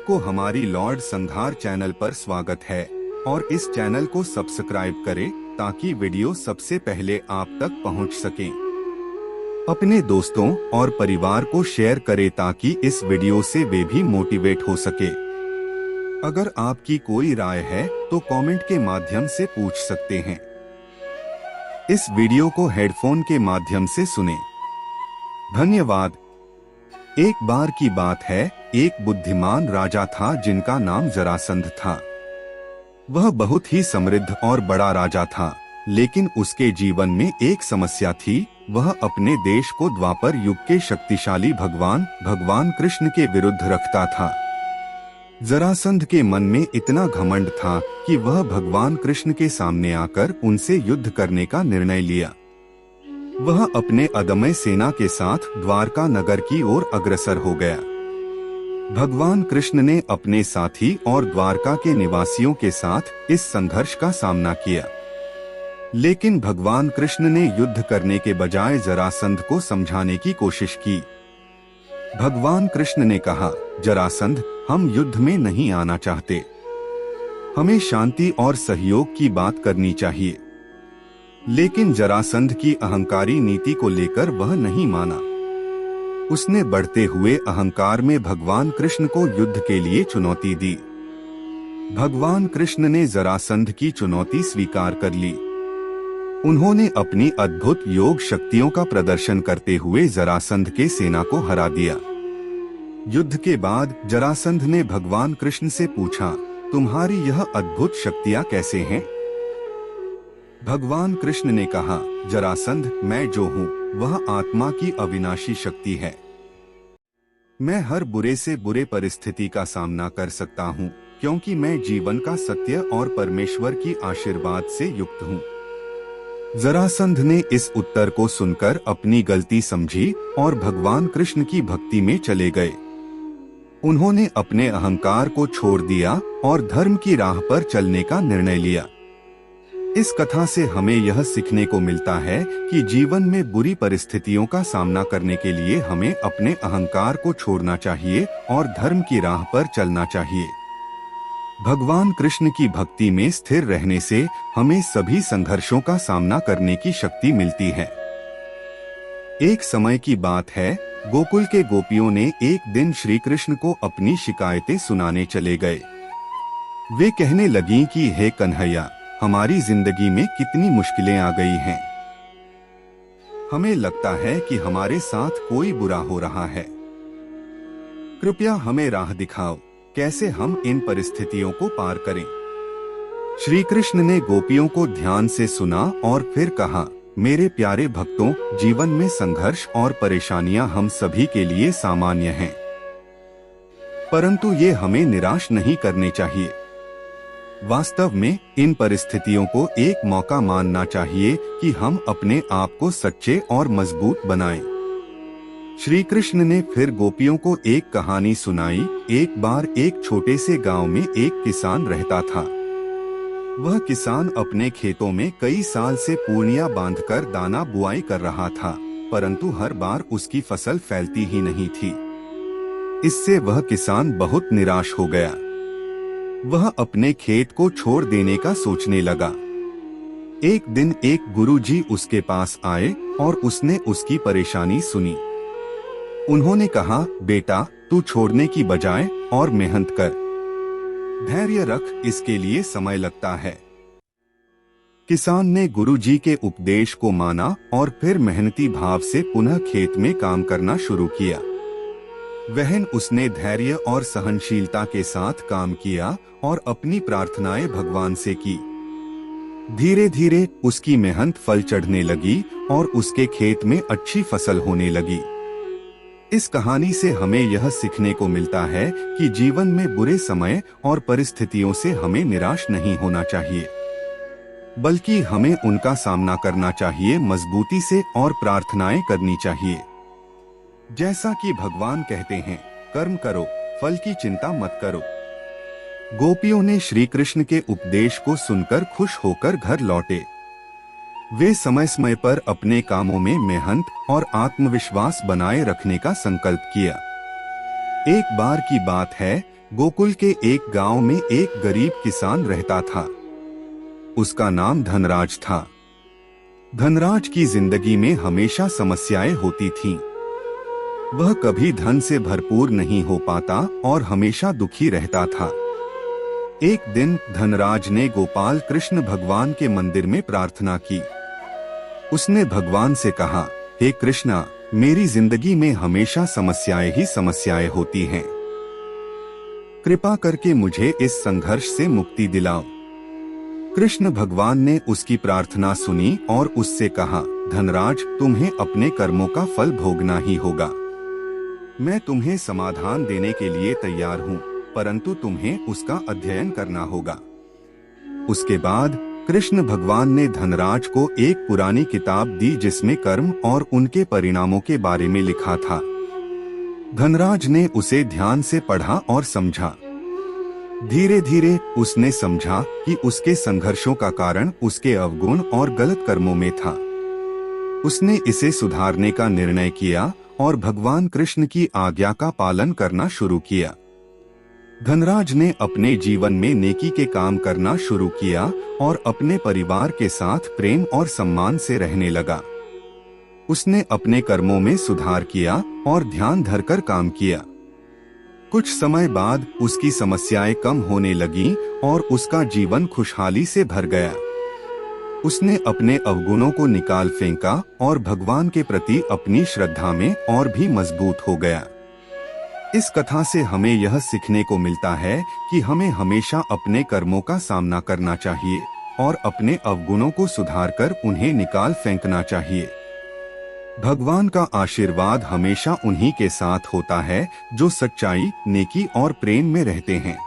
आपको हमारी लॉर्ड संघार चैनल पर स्वागत है और इस चैनल को सब्सक्राइब करें ताकि वीडियो सबसे पहले आप तक पहुंच सके। अपने दोस्तों और परिवार को शेयर करें ताकि इस वीडियो से वे भी मोटिवेट हो सके। अगर आपकी कोई राय है तो कमेंट के माध्यम से पूछ सकते हैं। इस वीडियो को हेडफोन के माध्यम से सुनें। धन्यवाद। एक बार की बात है, एक बुद्धिमान राजा था जिनका नाम जरासंध था। वह बहुत ही समृद्ध और बड़ा राजा था, लेकिन उसके जीवन में एक समस्या थी। वह अपने देश को द्वापर युग के शक्तिशाली भगवान कृष्ण के विरुद्ध रखता था। जरासंध के मन में इतना घमंड था कि वह भगवान कृष्ण के सामने आकर उनसे युद्ध करने का निर्णय लिया। वह अपने अदम्य सेना के साथ द्वारका नगर की ओर अग्रसर हो गया। भगवान कृष्ण ने अपने साथी और द्वारका के निवासियों के साथ इस संघर्ष का सामना किया, लेकिन भगवान कृष्ण ने युद्ध करने के बजाय जरासंध को समझाने की कोशिश की। भगवान कृष्ण ने कहा, जरासंध, हम युद्ध में नहीं आना चाहते। हमें शांति और सहयोग की बात करनी चाहिए। लेकिन जरासंध की अहंकारी नीति को लेकर वह नहीं माना। उसने बढ़ते हुए अहंकार में भगवान कृष्ण को युद्ध के लिए चुनौती दी। भगवान कृष्ण ने जरासंध की चुनौती स्वीकार कर ली। उन्होंने अपनी अद्भुत योग शक्तियों का प्रदर्शन करते हुए जरासंध के सेना को हरा दिया। युद्ध के बाद जरासंध ने भगवान कृष्ण से पूछा, तुम्हारी यह अद्भुत शक्तियां कैसे हैं? भगवान कृष्ण ने कहा, जरासंध, मैं जो हूँ वह आत्मा की अविनाशी शक्ति है। मैं हर बुरे से बुरे परिस्थिति का सामना कर सकता हूँ, क्योंकि मैं जीवन का सत्य और परमेश्वर की आशीर्वाद से युक्त हूँ। जरासंध ने इस उत्तर को सुनकर अपनी गलती समझी और भगवान कृष्ण की भक्ति में चले गए। उन्होंने अपने अहंकार को छोड़ दिया और धर्म की राह पर चलने का निर्णय लिया। इस कथा से हमें यह सीखने को मिलता है कि जीवन में बुरी परिस्थितियों का सामना करने के लिए हमें अपने अहंकार को छोड़ना चाहिए और धर्म की राह पर चलना चाहिए। भगवान कृष्ण की भक्ति में स्थिर रहने से हमें सभी संघर्षों का सामना करने की शक्ति मिलती है। एक समय की बात है, गोकुल के गोपियों ने एक दिन श्री कृष्ण को अपनी शिकायतें सुनाने चले गए। वे कहने लगीं कि हे कन्हैया, हमारी जिंदगी में कितनी मुश्किलें आ गई हैं। हमें लगता है कि हमारे साथ कोई बुरा हो रहा है। कृपया हमें राह दिखाओ, कैसे हम इन परिस्थितियों को पार करें। श्री कृष्ण ने गोपियों को ध्यान से सुना और फिर कहा, मेरे प्यारे भक्तों, जीवन में संघर्ष और परेशानियां हम सभी के लिए सामान्य हैं, परंतु ये हमें निराश नहीं करने चाहिए। वास्तव में इन परिस्थितियों को एक मौका मानना चाहिए कि हम अपने आप को सच्चे और मजबूत बनाएं। श्री कृष्ण ने फिर गोपियों को एक कहानी सुनाई। एक बार एक छोटे से गांव में एक किसान रहता था। वह किसान अपने खेतों में कई साल से पूर्णिया बांधकर दाना बुआई कर रहा था, परंतु हर बार उसकी फसल फैलती ही नहीं थी। इससे वह किसान बहुत निराश हो गया। वह अपने खेत को छोड़ देने का सोचने लगा। एक दिन एक गुरुजी उसके पास आए और उसने उसकी परेशानी सुनी। उन्होंने कहा, बेटा, तू छोड़ने की बजाय और मेहनत कर, धैर्य रख, इसके लिए समय लगता है। किसान ने गुरुजी के उपदेश को माना और फिर मेहनती भाव से पुनः खेत में काम करना शुरू किया। उसने धैर्य और सहनशीलता के साथ काम किया और अपनी प्रार्थनाएं भगवान से की। धीरे धीरे उसकी मेहनत फल चढ़ने लगी और उसके खेत में अच्छी फसल होने लगी। इस कहानी से हमें यह सीखने को मिलता है कि जीवन में बुरे समय और परिस्थितियों से हमें निराश नहीं होना चाहिए, बल्कि हमें उनका सामना करना चाहिए मजबूती से और प्रार्थनाएं करनी चाहिए। जैसा कि भगवान कहते हैं, कर्म करो, फल की चिंता मत करो। गोपियों ने श्री कृष्ण के उपदेश को सुनकर खुश होकर घर लौटे। वे समय समय पर अपने कामों में मेहनत और आत्मविश्वास बनाए रखने का संकल्प किया। एक बार की बात है, गोकुल के एक गांव में एक गरीब किसान रहता था। उसका नाम धनराज था। धनराज की जिंदगी में हमेशा समस्याएं होती थीं। वह कभी धन से भरपूर नहीं हो पाता और हमेशा दुखी रहता था। एक दिन धनराज ने गोपाल कृष्ण भगवान के मंदिर में प्रार्थना की। उसने भगवान से कहा, हे कृष्णा, मेरी जिंदगी में हमेशा समस्याएं ही समस्याएं होती हैं। कृपा करके मुझे इस संघर्ष से मुक्ति दिलाओ। कृष्ण भगवान ने उसकी प्रार्थना सुनी और उससे कहा, धनराज, तुम्हें अपने कर्मों का फल भोगना ही होगा। मैं तुम्हें समाधान देने के लिए तैयार हूँ, परंतु तुम्हें उसका अध्ययन करना होगा। उसके बाद कृष्ण भगवान ने धनराज को एक पुरानी किताब दी जिसमें कर्म और उनके परिणामों के बारे में लिखा था। धनराज ने उसे ध्यान से पढ़ा और समझा। धीरे धीरे उसने समझा कि उसके संघर्षों का कारण उसके अवगुण और गलत कर्मों में था। उसने इसे सुधारने का निर्णय किया और भगवान कृष्ण की आज्ञा का पालन करना शुरू किया। धनराज ने अपने जीवन में नेकी के काम करना शुरू किया और अपने परिवार के साथ प्रेम और सम्मान से रहने लगा। उसने अपने कर्मों में सुधार किया और ध्यान धरकर काम किया। कुछ समय बाद उसकी समस्याएं कम होने लगीं और उसका जीवन खुशहाली से भर गया। उसने अपने अवगुणों को निकाल फेंका और भगवान के प्रति अपनी श्रद्धा में और भी मजबूत हो गया। इस कथा से हमें यह सीखने को मिलता है कि हमें हमेशा अपने कर्मों का सामना करना चाहिए और अपने अवगुणों को सुधारकर उन्हें निकाल फेंकना चाहिए। भगवान का आशीर्वाद हमेशा उन्हीं के साथ होता है जो सच्चाई, नेकी और प्रेम में रहते हैं।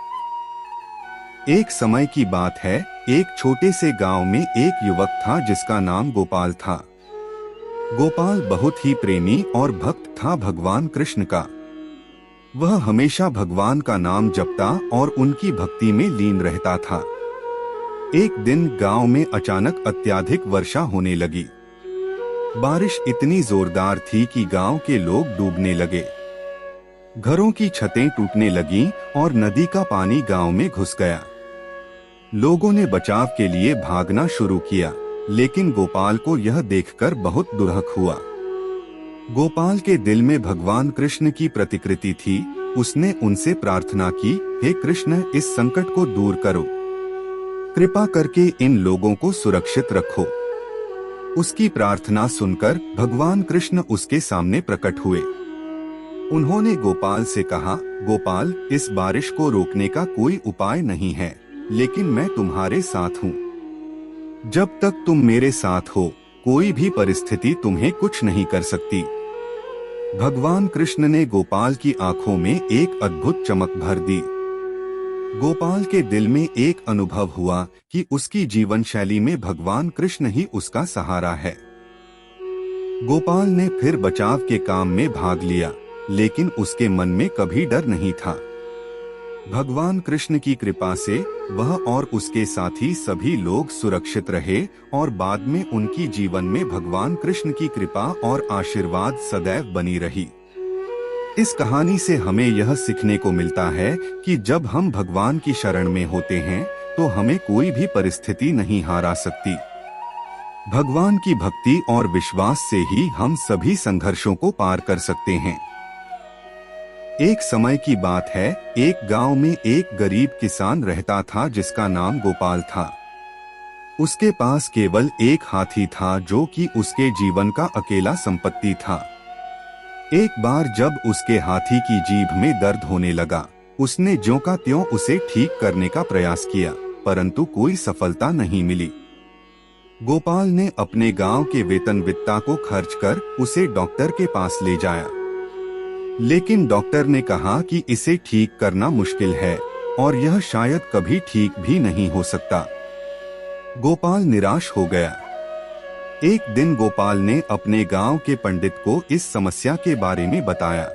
एक समय की बात है, एक छोटे से गांव में एक युवक था जिसका नाम गोपाल था। गोपाल बहुत ही प्रेमी और भक्त था भगवान कृष्ण का। वह हमेशा भगवान का नाम जपता और उनकी भक्ति में लीन रहता था। एक दिन गांव में अचानक अत्यधिक वर्षा होने लगी। बारिश इतनी जोरदार थी कि गांव के लोग डूबने लगे। घरों की छतें टूटने लगीं और नदी का पानी गांव में घुस गया। लोगों ने बचाव के लिए भागना शुरू किया, लेकिन गोपाल को यह देखकर बहुत दुर्हक हुआ। गोपाल के दिल में भगवान कृष्ण की प्रतिकृति थी। उसने उनसे प्रार्थना की, हे कृष्ण, इस संकट को दूर करो। कृपा करके इन लोगों को सुरक्षित रखो। उसकी प्रार्थना सुनकर भगवान कृष्ण उसके सामने प्रकट हुए। उन्होंने गोपाल से कहा, गोपाल, इस बारिश को रोकने का कोई उपाय नहीं है, लेकिन मैं तुम्हारे साथ हूँ। जब तक तुम मेरे साथ हो, कोई भी परिस्थिति तुम्हें कुछ नहीं कर सकती। भगवान कृष्ण ने गोपाल की आंखों में एक अद्भुत चमक भर दी। गोपाल के दिल में एक अनुभव हुआ कि उसकी जीवन शैली में भगवान कृष्ण ही उसका सहारा है। गोपाल ने फिर बचाव के काम में भाग लिया, लेकिन उसके मन में कभी डर नहीं था। भगवान कृष्ण की कृपा से वह और उसके साथी सभी लोग सुरक्षित रहे और बाद में उनकी जीवन में भगवान कृष्ण की कृपा और आशीर्वाद सदैव बनी रही। इस कहानी से हमें यह सीखने को मिलता है कि जब हम भगवान की शरण में होते हैं तो हमें कोई भी परिस्थिति नहीं हरा सकती। भगवान की भक्ति और विश्वास से ही हम सभी संघर्षों को पार कर सकते हैं। एक समय की बात है, एक गांव में एक गरीब किसान रहता था जिसका नाम गोपाल था। उसके पास केवल एक हाथी था जो कि उसके जीवन का अकेला संपत्ति था। एक बार जब उसके हाथी की जीभ में दर्द होने लगा, उसने ज्यों का त्यों उसे ठीक करने का प्रयास किया, परंतु कोई सफलता नहीं मिली। गोपाल ने अपने गांव के वेतनवित्ता को खर्च कर उसे डॉक्टर के पास ले जाया, लेकिन डॉक्टर ने कहा कि इसे ठीक करना मुश्किल है और यह शायद कभी ठीक भी नहीं हो सकता। गोपाल निराश हो गया। एक दिन गोपाल ने अपने गांव के पंडित को इस समस्या के बारे में बताया।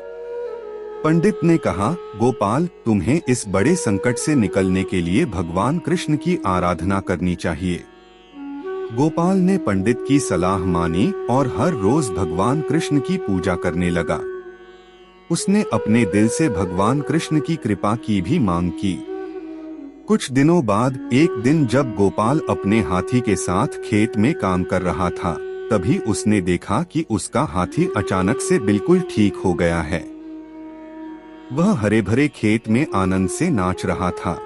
पंडित ने कहा, गोपाल, तुम्हें इस बड़े संकट से निकलने के लिए भगवान कृष्ण की आराधना करनी चाहिए। गोपाल ने पंडित की सलाह मानी और हर रोज भगवान कृष्ण की पूजा करने लगा। उसने अपने दिल से भगवान कृष्ण की कृपा की भी मांग की। कुछ दिनों बाद एक दिन जब गोपाल अपने हाथी के साथ खेत में काम कर रहा था, तभी उसने देखा कि उसका हाथी अचानक से बिल्कुल ठीक हो गया है। वह हरे भरे खेत में आनंद से नाच रहा था।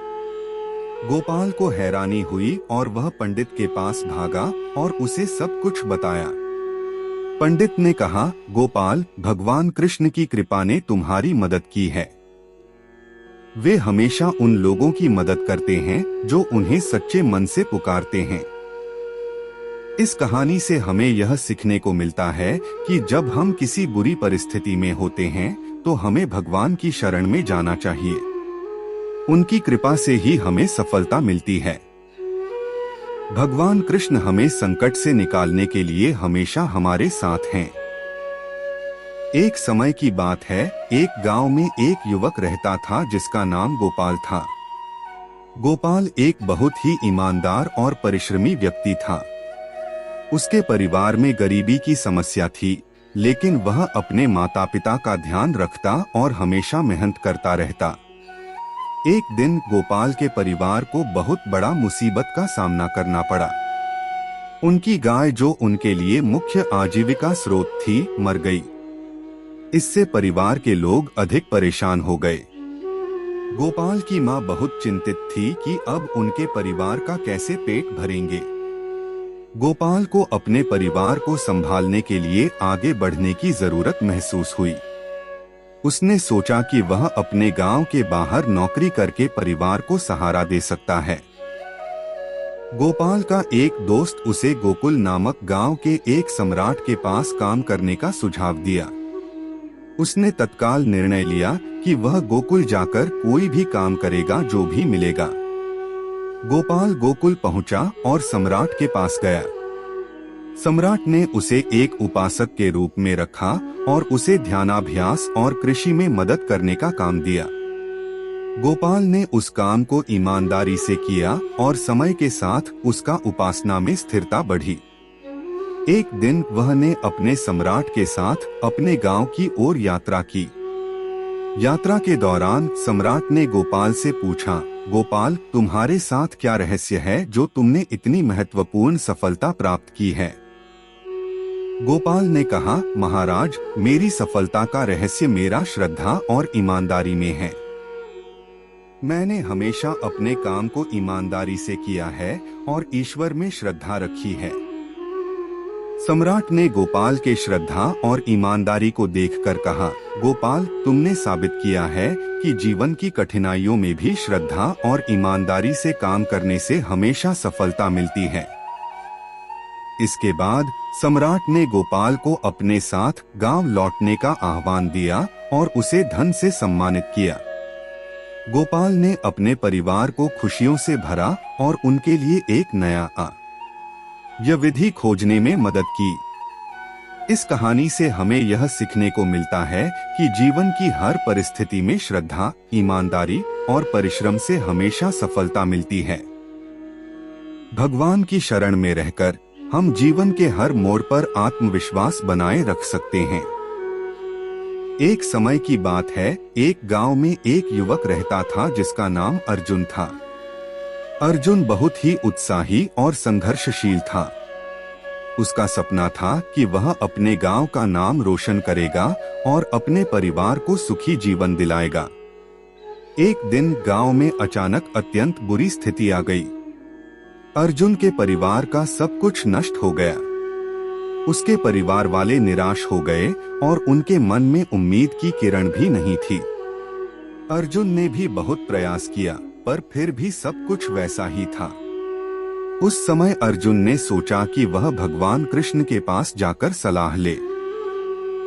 गोपाल को हैरानी हुई और वह पंडित के पास भागा और उसे सब कुछ बताया। पंडित ने कहा, गोपाल, भगवान कृष्ण की कृपा ने तुम्हारी मदद की है। वे हमेशा उन लोगों की मदद करते हैं जो उन्हें सच्चे मन से पुकारते हैं। इस कहानी से हमें यह सीखने को मिलता है कि जब हम किसी बुरी परिस्थिति में होते हैं तो हमें भगवान की शरण में जाना चाहिए। उनकी कृपा से ही हमें सफलता मिलती है। भगवान कृष्ण हमें संकट से निकालने के लिए हमेशा हमारे साथ हैं। एक समय की बात है, एक गांव में एक युवक रहता था जिसका नाम गोपाल था। गोपाल एक बहुत ही ईमानदार और परिश्रमी व्यक्ति था। उसके परिवार में गरीबी की समस्या थी, लेकिन वह अपने माता पिता का ध्यान रखता और हमेशा मेहनत करता रहता। एक दिन गोपाल के परिवार को बहुत बड़ा मुसीबत का सामना करना पड़ा। उनकी गाय, जो उनके लिए मुख्य आजीविका स्रोत थी, मर गई। इससे परिवार के लोग अधिक परेशान हो गए। गोपाल की मां बहुत चिंतित थी कि अब उनके परिवार का कैसे पेट भरेंगे। गोपाल को अपने परिवार को संभालने के लिए आगे बढ़ने की जरूरत महसूस हुई। उसने सोचा कि वह अपने गांव के बाहर नौकरी करके परिवार को सहारा दे सकता है। गोपाल का एक दोस्त उसे गोकुल नामक गांव के एक सम्राट के पास काम करने का सुझाव दिया। उसने तत्काल निर्णय लिया कि वह गोकुल जाकर कोई भी काम करेगा, जो भी मिलेगा। गोपाल गोकुल पहुंचा और सम्राट के पास गया। सम्राट ने उसे एक उपासक के रूप में रखा और उसे ध्यानाभ्यास और कृषि में मदद करने का काम दिया। गोपाल ने उस काम को ईमानदारी से किया और समय के साथ उसका उपासना में स्थिरता बढ़ी। एक दिन वह ने अपने सम्राट के साथ अपने गांव की ओर यात्रा की। यात्रा के दौरान सम्राट ने गोपाल से पूछा, गोपाल, तुम्हारे साथ क्या रहस्य है जो तुमने इतनी महत्वपूर्ण सफलता प्राप्त की है? गोपाल ने कहा, महाराज, मेरी सफलता का रहस्य मेरा श्रद्धा और ईमानदारी में है। मैंने हमेशा अपने काम को ईमानदारी से किया है और ईश्वर में श्रद्धा रखी है। सम्राट ने गोपाल के श्रद्धा और ईमानदारी को देखकर कहा, गोपाल, तुमने साबित किया है कि जीवन की कठिनाइयों में भी श्रद्धा और ईमानदारी से काम करने से हमेशा सफलता मिलती है। इसके बाद सम्राट ने गोपाल को अपने साथ गांव लौटने का आह्वान दिया और उसे धन से सम्मानित किया। गोपाल ने अपने परिवार को खुशियों से भरा और उनके लिए एक नया यह विधि खोजने में मदद की। इस कहानी से हमें यह सीखने को मिलता है कि जीवन की हर परिस्थिति में श्रद्धा, ईमानदारी और परिश्रम से हमेशा सफलता मिलती है। भगवान की शरण में रहकर हम जीवन के हर मोड़ पर आत्मविश्वास बनाए रख सकते हैं। एक समय की बात है, एक गांव में एक युवक रहता था जिसका नाम अर्जुन था। अर्जुन बहुत ही उत्साही और संघर्षशील था। उसका सपना था कि वह अपने गांव का नाम रोशन करेगा और अपने परिवार को सुखी जीवन दिलाएगा। एक दिन गांव में अचानक अत्यंत बुरी स्थिति आ गई। अर्जुन के परिवार का सब कुछ नष्ट हो गया। उसके परिवार वाले निराश हो गए और उनके मन में उम्मीद की किरण भी नहीं थी। अर्जुन ने भी बहुत प्रयास किया, पर फिर भी सब कुछ वैसा ही था। उस समय अर्जुन ने सोचा कि वह भगवान कृष्ण के पास जाकर सलाह ले।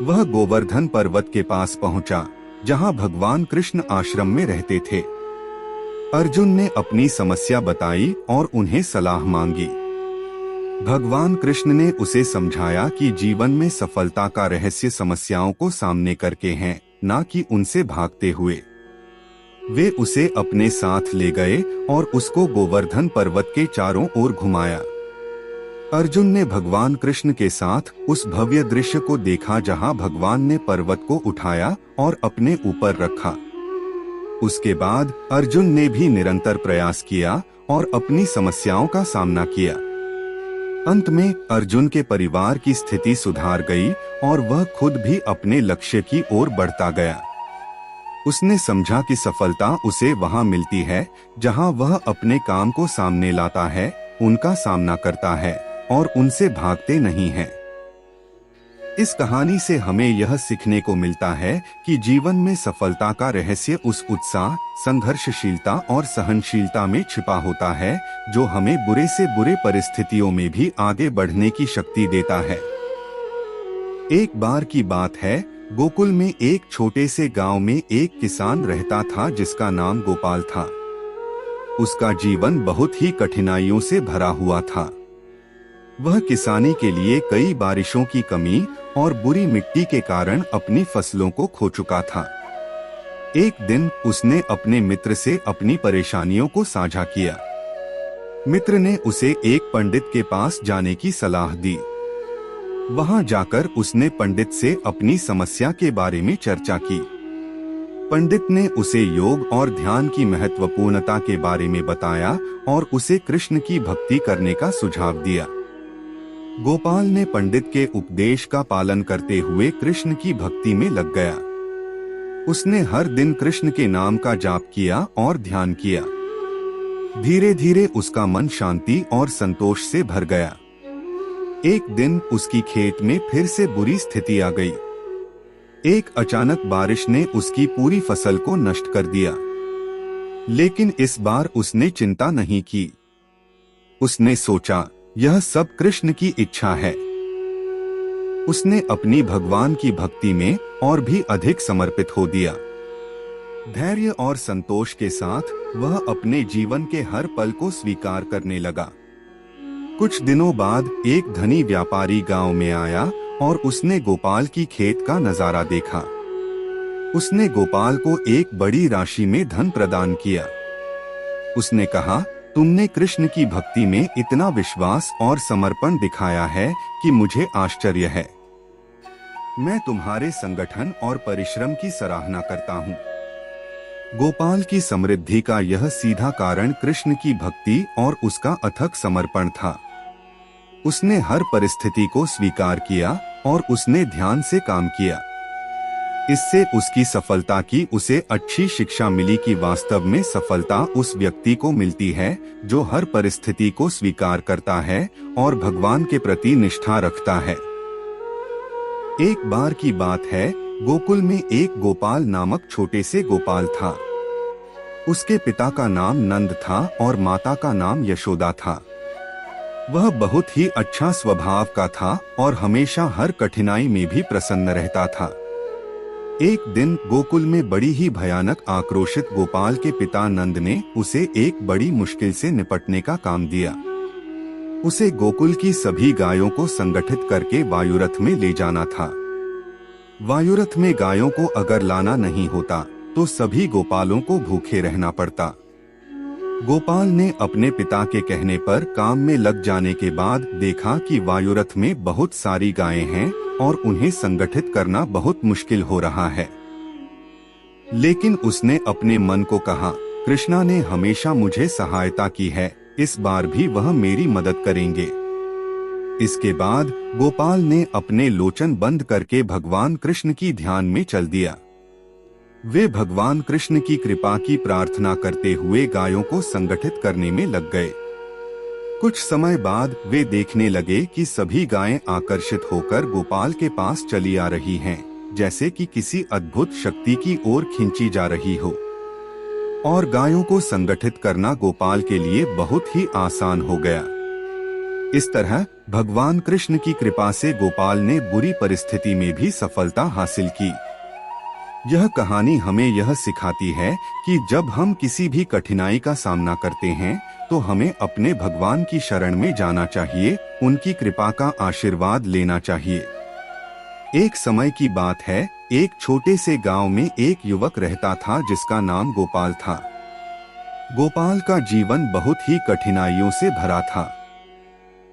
वह गोवर्धन पर्वत के पास पहुंचा, जहां भगवान कृष्ण आश्रम में रहते थे। अर्जुन ने अपनी समस्या बताई और उन्हें सलाह मांगी। भगवान कृष्ण ने उसे समझाया कि जीवन में सफलता का रहस्य समस्याओं को सामने करके है, न कि उनसे भागते हुए। वे उसे अपने साथ ले गए और उसको गोवर्धन पर्वत के चारों ओर घुमाया। अर्जुन ने भगवान कृष्ण के साथ उस भव्य दृश्य को देखा जहां भगवान ने पर्वत को उठाया और अपने ऊपर रखा। उसके बाद अर्जुन ने भी निरंतर प्रयास किया और अपनी समस्याओं का सामना किया। अंत में अर्जुन के परिवार की स्थिति सुधार गई और वह खुद भी अपने लक्ष्य की ओर बढ़ता गया। उसने समझा कि सफलता उसे वहां मिलती है जहां वह अपने काम को सामने लाता है, उनका सामना करता है और उनसे भागते नहीं है। इस कहानी से हमें यह सीखने को मिलता है कि जीवन में सफलता का रहस्य उस उत्साह, संघर्षशीलता और सहनशीलता में छिपा होता है जो हमें बुरे से बुरे परिस्थितियों में भी आगे बढ़ने की शक्ति देता है। एक बार की बात है, गोकुल में एक छोटे से गांव में एक किसान रहता था जिसका नाम गोपाल था। उसका जीवन बहुत ही कठिनाइयों से भरा हुआ था। वह किसानी के लिए कई बारिशों की कमी और बुरी मिट्टी के कारण अपनी फसलों को खो चुका था। एक दिन उसने अपने मित्र से अपनी परेशानियों को साझा किया। मित्र ने उसे एक पंडित के पास जाने की सलाह दी। वहां जाकर उसने पंडित से अपनी समस्या के बारे में चर्चा की। पंडित ने उसे योग और ध्यान की महत्वपूर्णता के बारे में बताया और उसे कृष्ण की भक्ति करने का सुझाव दिया। गोपाल ने पंडित के उपदेश का पालन करते हुए कृष्ण की भक्ति में लग गया। उसने हर दिन कृष्ण के नाम का जाप किया और ध्यान किया। धीरे धीरे उसका मन शांति और संतोष से भर गया। एक दिन उसकी खेत में फिर से बुरी स्थिति आ गई। एक अचानक बारिश ने उसकी पूरी फसल को नष्ट कर दिया। लेकिन इस बार उसने चिंता नहीं की। उसने सोचा, यह सब कृष्ण की इच्छा है। उसने अपनी भगवान की भक्ति में और भी अधिक समर्पित हो दिया। धैर्य और संतोष के साथ वह अपने जीवन के हर पल को स्वीकार करने लगा। कुछ दिनों बाद एक धनी व्यापारी गांव में आया और उसने गोपाल की खेत का नजारा देखा। उसने गोपाल को एक बड़ी राशि में धन प्रदान किया। उसने कहा, तुमने कृष्ण की भक्ति में इतना विश्वास और समर्पण दिखाया है कि मुझे आश्चर्य है। मैं तुम्हारे संगठन और परिश्रम की सराहना करता हूँ। गोपाल की समृद्धि का यह सीधा कारण कृष्ण की भक्ति और उसका अथक समर्पण था। उसने हर परिस्थिति को स्वीकार किया और उसने ध्यान से काम किया। इससे उसकी सफलता की उसे अच्छी शिक्षा मिली कि वास्तव में सफलता उस व्यक्ति को मिलती है जो हर परिस्थिति को स्वीकार करता है और भगवान के प्रति निष्ठा रखता है। एक बार की बात है, गोकुल में एक गोपाल नामक छोटे से गोपाल था। उसके पिता का नाम नंद था और माता का नाम यशोदा था। वह बहुत ही अच्छा स्वभाव का था और हमेशा हर कठिनाई में भी प्रसन्न रहता था। एक दिन गोकुल में बड़ी ही भयानक आक्रोशित गोपाल के पिता नंद ने उसे एक बड़ी मुश्किल से निपटने का काम दिया। उसे गोकुल की सभी गायों को संगठित करके वायुरथ में ले जाना था। वायुरथ में गायों को अगर लाना नहीं होता तो सभी गोपालों को भूखे रहना पड़ता। गोपाल ने अपने पिता के कहने पर काम में लग जाने के बाद देखा कि वायुरथ में बहुत सारी गायें हैं और उन्हें संगठित करना बहुत मुश्किल हो रहा है। लेकिन उसने अपने मन को कहा, कृष्णा ने हमेशा मुझे सहायता की है, इस बार भी वह मेरी मदद करेंगे। इसके बाद गोपाल ने अपने लोचन बंद करके भगवान कृष्ण की ध्यान में चल दिया। वे भगवान कृष्ण की कृपा की प्रार्थना करते हुए गायों को संगठित करने में लग गए। कुछ समय बाद वे देखने लगे कि सभी गायें आकर्षित होकर गोपाल के पास चली आ रही हैं, जैसे कि किसी अद्भुत शक्ति की ओर खींची जा रही हो। और गायों को संगठित करना गोपाल के लिए बहुत ही आसान हो गया। इस तरह भगवान कृष्ण की कृपा से गोपाल ने बुरी परिस्थिति में भी सफलता हासिल की। यह कहानी हमें यह सिखाती है कि जब हम किसी भी कठिनाई का सामना करते हैं तो हमें अपने भगवान की शरण में जाना चाहिए, उनकी कृपा का आशीर्वाद लेना चाहिए। एक समय की बात है, एक छोटे से गांव में एक युवक रहता था जिसका नाम गोपाल था। गोपाल का जीवन बहुत ही कठिनाइयों से भरा था।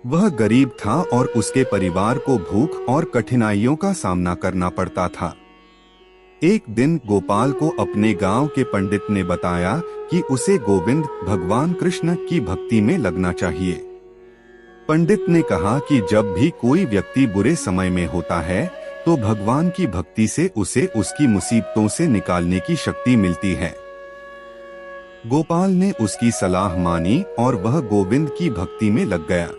वह गरीब था और उसके परिवार को भूख और कठिनाइयों का सामना करना पड़ता था। एक दिन गोपाल को अपने गांव के पंडित ने बताया कि उसे गोविंद भगवान कृष्ण की भक्ति में लगना चाहिए। पंडित ने कहा कि जब भी कोई व्यक्ति बुरे समय में होता है तो भगवान की भक्ति से उसे उसकी मुसीबतों से निकालने की शक्ति मिलती है। गोपाल ने उसकी सलाह मानी और वह गोविंद की भक्ति में लग गया।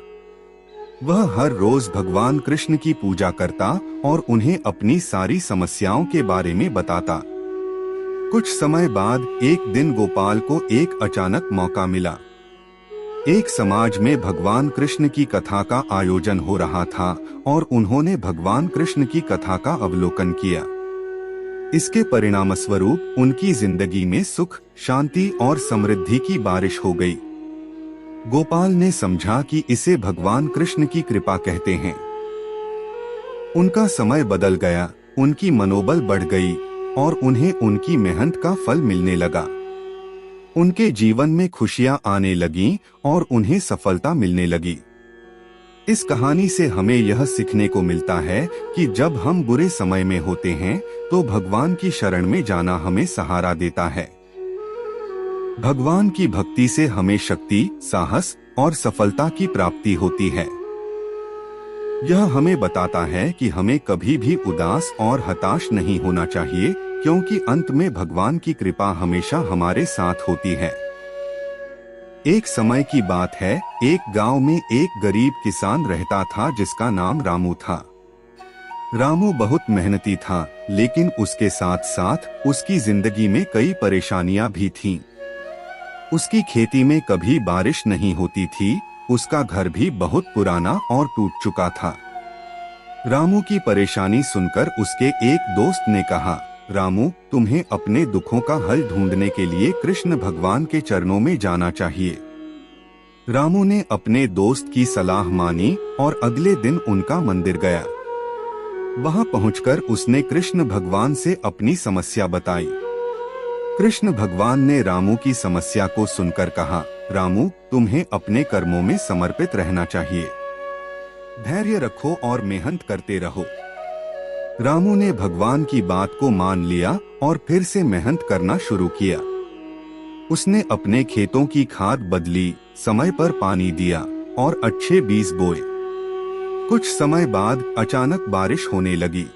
वह हर रोज भगवान कृष्ण की पूजा करता और उन्हें अपनी सारी समस्याओं के बारे में बताता। कुछ समय बाद एक दिन गोपाल को एक अचानक मौका मिला। एक समाज में भगवान कृष्ण की कथा का आयोजन हो रहा था और उन्होंने भगवान कृष्ण की कथा का अवलोकन किया। इसके परिणामस्वरूप उनकी जिंदगी में सुख, शांति और समृद्धि की बारिश हो गई। गोपाल ने समझा कि इसे भगवान कृष्ण की कृपा कहते हैं। उनका समय बदल गया, उनकी मनोबल बढ़ गई और उन्हें उनकी मेहनत का फल मिलने लगा। उनके जीवन में खुशियां आने लगीं और उन्हें सफलता मिलने लगी। इस कहानी से हमें यह सीखने को मिलता है कि जब हम बुरे समय में होते हैं तो भगवान की शरण में जाना हमें सहारा देता है। भगवान की भक्ति से हमें शक्ति, साहस और सफलता की प्राप्ति होती है। यह हमें बताता है कि हमें कभी भी उदास और हताश नहीं होना चाहिए, क्योंकि अंत में भगवान की कृपा हमेशा हमारे साथ होती है। एक समय की बात है, एक गांव में एक गरीब किसान रहता था जिसका नाम रामू था। रामू बहुत मेहनती था, लेकिन उसके साथ साथ उसकी जिंदगी में कई परेशानियां भी थीं। उसकी खेती में कभी बारिश नहीं होती थी, उसका घर भी बहुत पुराना और टूट चुका था। रामू की परेशानी सुनकर उसके एक दोस्त ने कहा, रामू, तुम्हें अपने दुखों का हल ढूंढने के लिए कृष्ण भगवान के चरणों में जाना चाहिए। रामू ने अपने दोस्त की सलाह मानी और अगले दिन उनका मंदिर गया। वहां पहुंचकर उसने कृष्ण भगवान से अपनी समस्या बताई। कृष्ण भगवान ने रामू की समस्या को सुनकर कहा, रामू, तुम्हें अपने कर्मों में समर्पित रहना चाहिए। धैर्य रखो और मेहनत करते रहो। रामू ने भगवान की बात को मान लिया और फिर से मेहनत करना शुरू किया। उसने अपने खेतों की खाद बदली, समय पर पानी दिया और अच्छे बीज बोए। कुछ समय बाद अचानक बारिश होने लगी।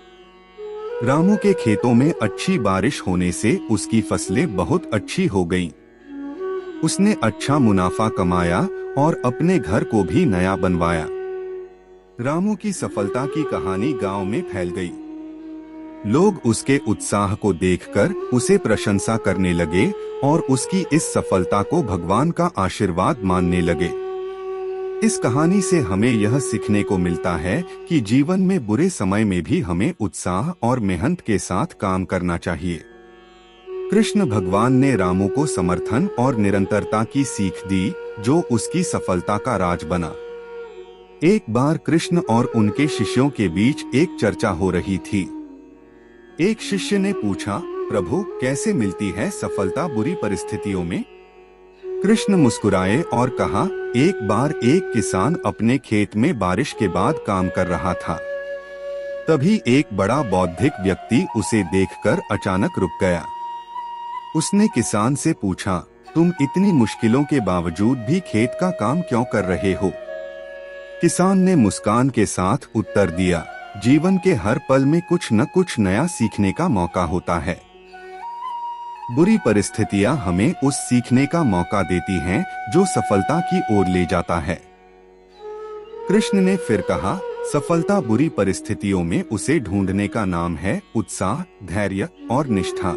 रामू के खेतों में अच्छी बारिश होने से उसकी फसलें बहुत अच्छी हो गईं। उसने अच्छा मुनाफा कमाया और अपने घर को भी नया बनवाया। रामू की सफलता की कहानी गांव में फैल गई। लोग उसके उत्साह को देखकर उसे प्रशंसा करने लगे और उसकी इस सफलता को भगवान का आशीर्वाद मानने लगे। इस कहानी से हमें यह सीखने को मिलता है कि जीवन में बुरे समय में भी हमें उत्साह और मेहनत के साथ काम करना चाहिए। कृष्ण भगवान ने रामू को समर्थन और निरंतरता की सीख दी, जो उसकी सफलता का राज बना। एक बार कृष्ण और उनके शिष्यों के बीच एक चर्चा हो रही थी। एक शिष्य ने पूछा, प्रभु, कैसे मिलती है सफलता बुरी परिस्थितियों में? कृष्ण मुस्कुराए और कहा, एक बार एक किसान अपने खेत में बारिश के बाद काम कर रहा था। तभी एक बड़ा बौद्धिक व्यक्ति उसे देखकर अचानक रुक गया। उसने किसान से पूछा, तुम इतनी मुश्किलों के बावजूद भी खेत का काम क्यों कर रहे हो? किसान ने मुस्कान के साथ उत्तर दिया, जीवन के हर पल में कुछ न कुछ नया सीखने का मौका होता है। बुरी परिस्थितियां हमें उस सीखने का मौका देती हैं जो सफलता की ओर ले जाता है। कृष्ण ने फिर कहा, सफलता बुरी परिस्थितियों में उसे ढूंढने का नाम है उत्साह, धैर्य और निष्ठा।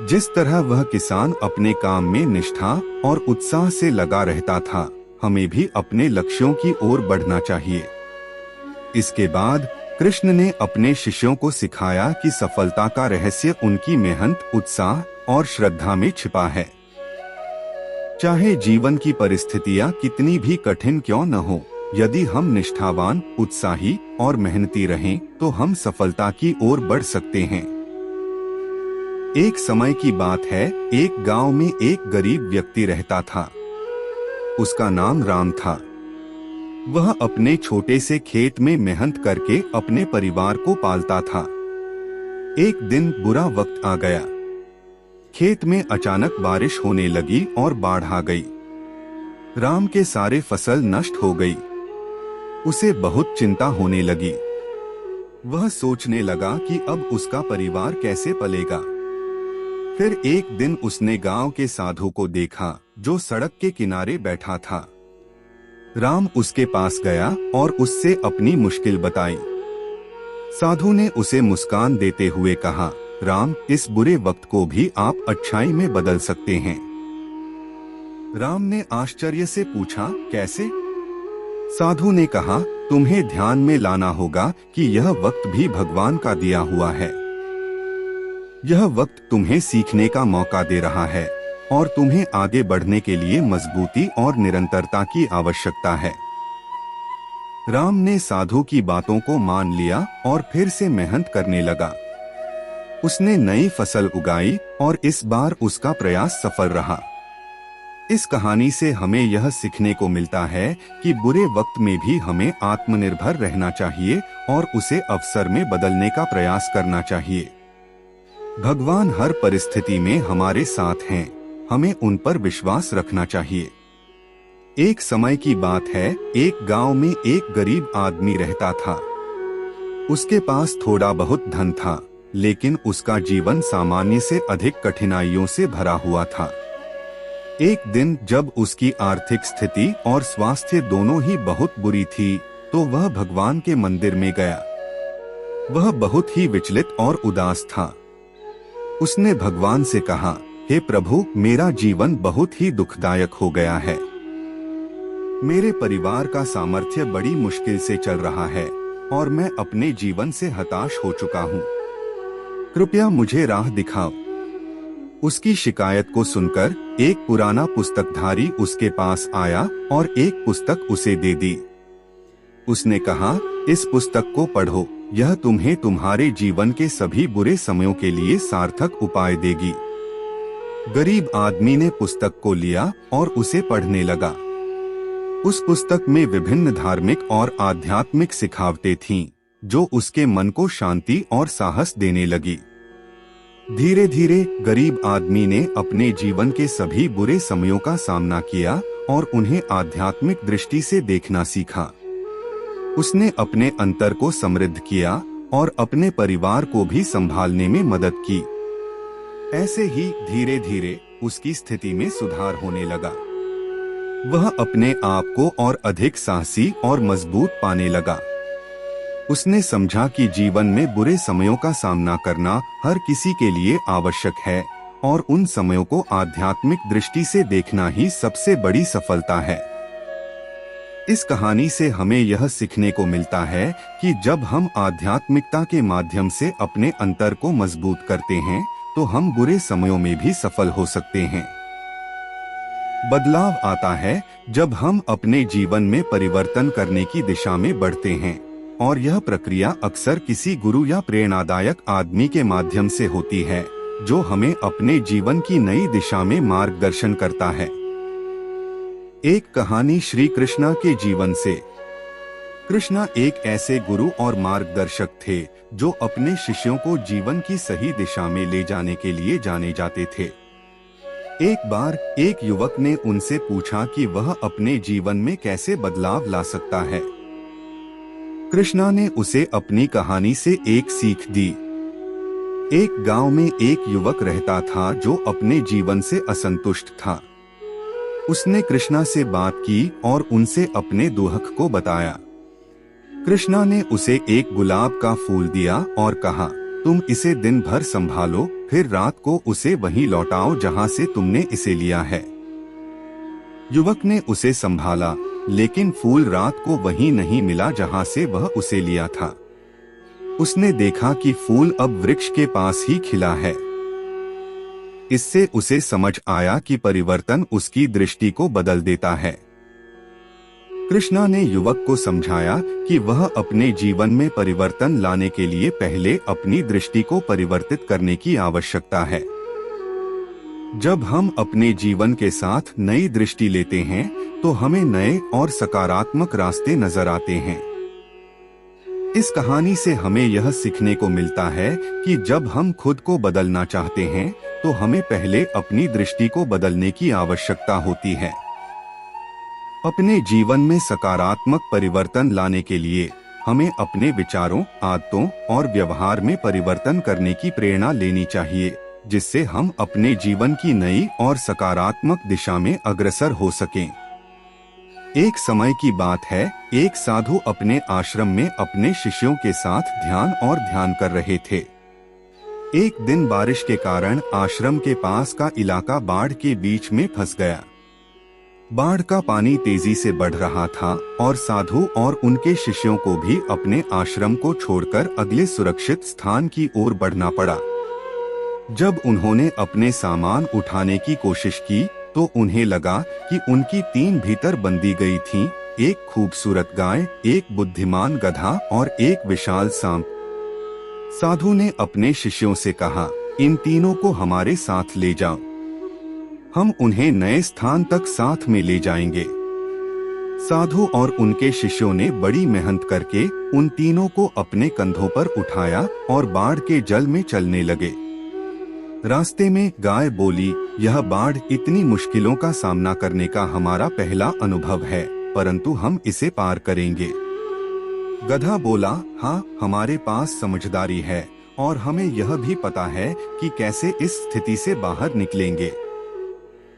जिस तरह वह किसान अपने काम में निष्ठा और उत्साह से लगा रहता था, हमें भी अपने लक्ष्यों की ओर बढ़ना चाहिए। इसके बाद कृष्ण ने अपने शिष्यों को सिखाया कि सफलता का रहस्य उनकी मेहनत, उत्साह और श्रद्धा में छिपा है। चाहे जीवन की परिस्थितियां कितनी भी कठिन क्यों न हो, यदि हम निष्ठावान, उत्साही और मेहनती रहें, तो हम सफलता की ओर बढ़ सकते हैं। एक समय की बात है, एक गांव में एक गरीब व्यक्ति रहता था। उसका नाम राम था। वह अपने छोटे से खेत में मेहनत करके अपने परिवार को पालता था। एक दिन बुरा वक्त आ गया। खेत में अचानक बारिश होने लगी और बाढ़ आ गई। राम के सारे फसल नष्ट हो गई। उसे बहुत चिंता होने लगी। वह सोचने लगा कि अब उसका परिवार कैसे पलेगा। फिर एक दिन उसने गांव के साधु को देखा जो सड़क के किनारे बैठा था। राम उसके पास गया और उससे अपनी मुश्किल बताई। साधु ने उसे मुस्कान देते हुए कहा, राम, इस बुरे वक्त को भी आप अच्छाई में बदल सकते हैं। राम ने आश्चर्य से पूछा, कैसे? साधु ने कहा, तुम्हें ध्यान में लाना होगा कि यह वक्त भी भगवान का दिया हुआ है। यह वक्त तुम्हें सीखने का मौका दे रहा है और तुम्हें आगे बढ़ने के लिए मजबूती और निरंतरता की आवश्यकता है। राम ने साधु की बातों को मान लिया और फिर से मेहनत करने लगा। उसने नई फसल उगाई और इस बार उसका प्रयास सफल रहा। इस कहानी से हमें यह सीखने को मिलता है कि बुरे वक्त में भी हमें आत्मनिर्भर रहना चाहिए और उसे अवसर में बदलने का प्रयास करना चाहिए। भगवान हर परिस्थिति में हमारे साथ हैं, हमें उन पर विश्वास रखना चाहिए। एक समय की बात है, एक गांव में एक गरीब आदमी रहता था। उसके पास थोड़ा बहुत धन था, लेकिन उसका जीवन सामान्य से अधिक कठिनाइयों से भरा हुआ था। एक दिन जब उसकी आर्थिक स्थिति और स्वास्थ्य दोनों ही बहुत बुरी थी, तो वह भगवान के मंदिर में गया। वह बहुत ही विचलित और उदास था। उसने भगवान से कहा, हे प्रभु, मेरा जीवन बहुत ही दुखदायक हो गया है। मेरे परिवार का सामर्थ्य बड़ी मुश्किल से चल रहा है और मैं अपने जीवन से हताश हो चुका हूँ। कृपया मुझे राह दिखाओ। उसकी शिकायत को सुनकर एक पुराना पुस्तकधारी उसके पास आया और एक पुस्तक उसे दे दी। उसने कहा, इस पुस्तक को पढ़ो, यह तुम्हें तुम्हारे जीवन के सभी बुरे समयों के लिए सार्थक उपाय देगी। गरीब आदमी ने पुस्तक को लिया और उसे पढ़ने लगा। उस पुस्तक में विभिन्न धार्मिक और आध्यात्मिक सिखावटें थीं, जो उसके मन को शांति और साहस देने लगी। धीरे धीरे गरीब आदमी ने अपने जीवन के सभी बुरे समयों का सामना किया और उन्हें आध्यात्मिक दृष्टि से देखना सीखा। उसने अपने अंतर को समृद्ध किया और अपने परिवार को भी संभालने में मदद की। ऐसे ही धीरे धीरे उसकी स्थिति में सुधार होने लगा। वह अपने आप को और अधिक साहसी और मजबूत पाने लगा। उसने समझा कि जीवन में बुरे समयों का सामना करना हर किसी के लिए आवश्यक है और उन समयों को आध्यात्मिक दृष्टि से देखना ही सबसे बड़ी सफलता है। इस कहानी से हमें यह सीखने को मिलता है कि जब हम आध्यात्मिकता के माध्यम से अपने अंतर को मजबूत करते हैं, तो हम बुरे समयों में भी सफल हो सकते हैं। बदलाव आता है जब हम अपने जीवन में परिवर्तन करने की दिशा में बढ़ते हैं, और यह प्रक्रिया अक्सर किसी गुरु या प्रेरणादायक आदमी के माध्यम से होती है, जो हमें अपने जीवन की नई दिशा में मार्गदर्शन करता है। एक कहानी श्री कृष्णा के जीवन से। कृष्णा एक ऐसे गुरु और मार्गदर्शक थे जो अपने शिष्यों को जीवन की सही दिशा में ले जाने के लिए जाने जाते थे। एक बार एक युवक ने उनसे पूछा कि वह अपने जीवन में कैसे बदलाव ला सकता है। कृष्णा ने उसे अपनी कहानी से एक सीख दी। एक गांव में एक युवक रहता था जो अपने जीवन से असंतुष्ट था। उसने कृष्णा से बात की और उनसे अपने दुख को बताया। कृष्णा ने उसे एक गुलाब का फूल दिया और कहा, तुम इसे दिन भर संभालो, फिर रात को उसे वहीं लौटाओ जहां से तुमने इसे लिया है। युवक ने उसे संभाला, लेकिन फूल रात को वहीं नहीं मिला जहां से वह उसे लिया था। उसने देखा कि फूल अब वृक्ष के पास ही खिला है। इससे उसे समझ आया कि परिवर्तन उसकी दृष्टि को बदल देता है। कृष्णा ने युवक को समझाया कि वह अपने जीवन में परिवर्तन लाने के लिए पहले अपनी दृष्टि को परिवर्तित करने की आवश्यकता है। जब हम अपने जीवन के साथ नई दृष्टि लेते हैं, तो हमें नए और सकारात्मक रास्ते नजर आते हैं। इस कहानी से हमें यह सीखने को मिलता है कि जब हम खुद को बदलना चाहते हैं तो हमें पहले अपनी दृष्टि को बदलने की आवश्यकता होती है। अपने जीवन में सकारात्मक परिवर्तन लाने के लिए हमें अपने विचारों, आदतों और व्यवहार में परिवर्तन करने की प्रेरणा लेनी चाहिए, जिससे हम अपने जीवन की नई और सकारात्मक दिशा में अग्रसर हो सकें। एक समय की बात है, एक साधु अपने आश्रम में अपने शिष्यों के साथ ध्यान कर रहे थे। एक दिन बारिश के कारण आश्रम के पास का इलाका बाढ़ के बीच में फंस गया। बाढ़ का पानी तेजी से बढ़ रहा था और साधु और उनके शिष्यों को भी अपने आश्रम को छोड़कर अगले सुरक्षित स्थान की ओर बढ़ना पड़ा। जब उन्होंने अपने सामान उठाने की कोशिश की तो उन्हें लगा कि उनकी 3 भीतर बंदी गई थीं, एक खूबसूरत गाय, एक बुद्धिमान गधा और एक विशाल सांप। साधु ने अपने शिष्यों से कहा, इन तीनों को हमारे साथ ले जाओ, हम उन्हें नए स्थान तक साथ में ले जाएंगे। साधु और उनके शिष्यों ने बड़ी मेहनत करके उन तीनों को अपने कंधों पर उठाया और बाढ़ के जल में चलने लगे। रास्ते में गाय बोली, यह बाढ़ इतनी मुश्किलों का सामना करने का हमारा पहला अनुभव है, परंतु हम इसे पार करेंगे। गधा बोला, हाँ, हमारे पास समझदारी है और हमें यह भी पता है कि कैसे इस स्थिति से बाहर निकलेंगे।